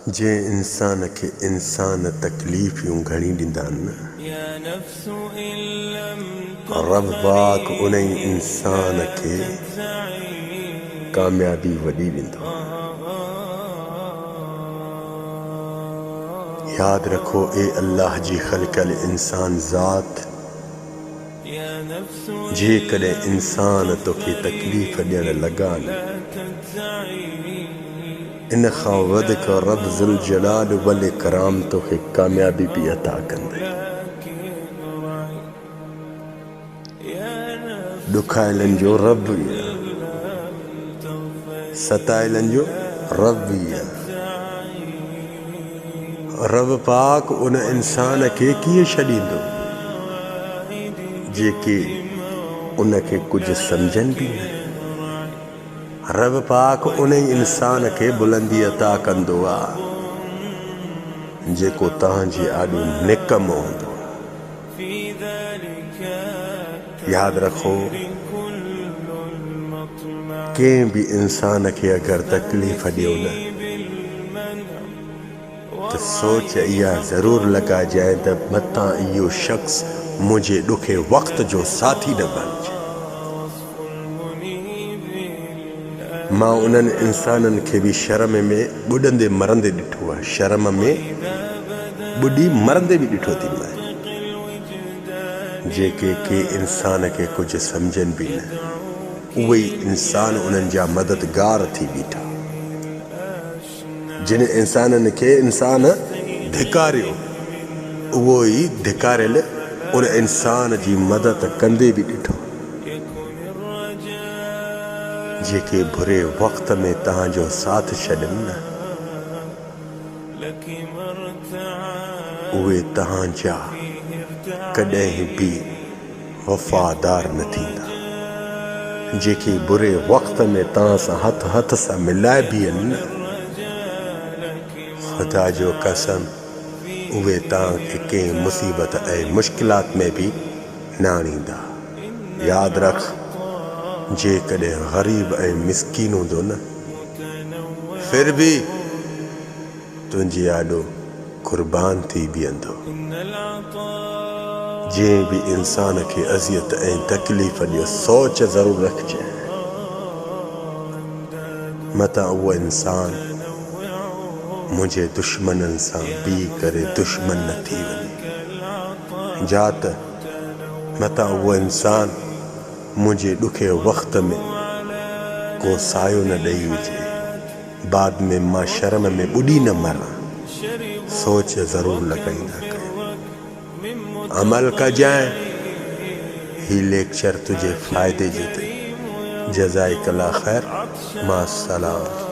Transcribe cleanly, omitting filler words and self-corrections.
जे इंसान के इंसान तकलीफ़ियूं घणी ॾींदा आहिनि रब पाक उन इंसान के कामयाबी वॾी ॾींदो। याद रखो ए अल्लाह जी ख़लक़ल इंसान ज़ात जेकॾहिं इंसान तोखे तकलीफ़ ॾियण लॻा न इन खां वधीक रब ज़ुल जलाल वल इकराम तोखे कामयाबी बि अता कंदे। ॾुखाइलनि जो रब ई आहे, सताइलनि जो रब ई आहे। रब पाक उन इंसान खे कीअं छॾींदो जेके उनखे कुझु सम्झनि बि न। रब पाक उन इंसान खे बुलंदी अता कंदो आहे जेको तव्हांजे आॾो निकम हूंदो। यादि रखो कंहिं बि इंसान खे अगरि तकलीफ़ ॾियो न त सोच इहा ज़रूरु लॻाइजांइ त मतां इहो शख़्स मुंहिंजे ॾुखे वक़्त जो साथी न बणिजे। मां उन्हनि इंसाननि खे बि शर्म में ॿुॾंदे मरंदे ॾिठो आहे, शर्म में ॿुॾी मरंदे बि ॾिठो थी मां, जेके के इंसान खे कुझु सम्झनि बि न। उहे ई इंसान उन्हनि जा मददगार थी बीठा। जिन इंसाननि खे इंसान धिकारियो उहो ई धिकारियल उन इंसान जी मदद कंदे बि ॾिठो। जेके बुरे वक़्त में तव्हांजो साथ छॾनि न उहे तव्हांजा कॾहिं बि वफ़ादार न थींदा। जेके बुरे वक़्त में तव्हां सां हथ सां मिलाए बीहनि न ख़ुदा जो कसम उहे तव्हांखे कंहिं मुसीबत ऐं मुश्किलात में बि न आणींदा। यादि रख जेकॾहिं ग़रीब ऐं मिसकीन हूंदो न फिर बि तुंहिंजे आॾो क़ुर्बान थी बीहंदो। जंहिं बि इंसान खे अज़ियत ऐं तकलीफ़ ॾियो सोच ज़रूरु रखिजे मतां उहो इंसान मुंहिंजे दुश्मननि सां बीह करे दुश्मन न थी वञे। जात मतां उहो इंसान मुंहिंजे ॾुखे वक़्त में को सायो न ॾेई हुजे, बाद में मां शर्म में ॿुॾी न मरां। सोच ज़रूरु लॻाईंदा कयो, अमल कजांइ। ही लेक्चर तुंहिंजे फ़ाइदे जो अथई। जज़ाइकल्ला ख़ैर, मां सलाम।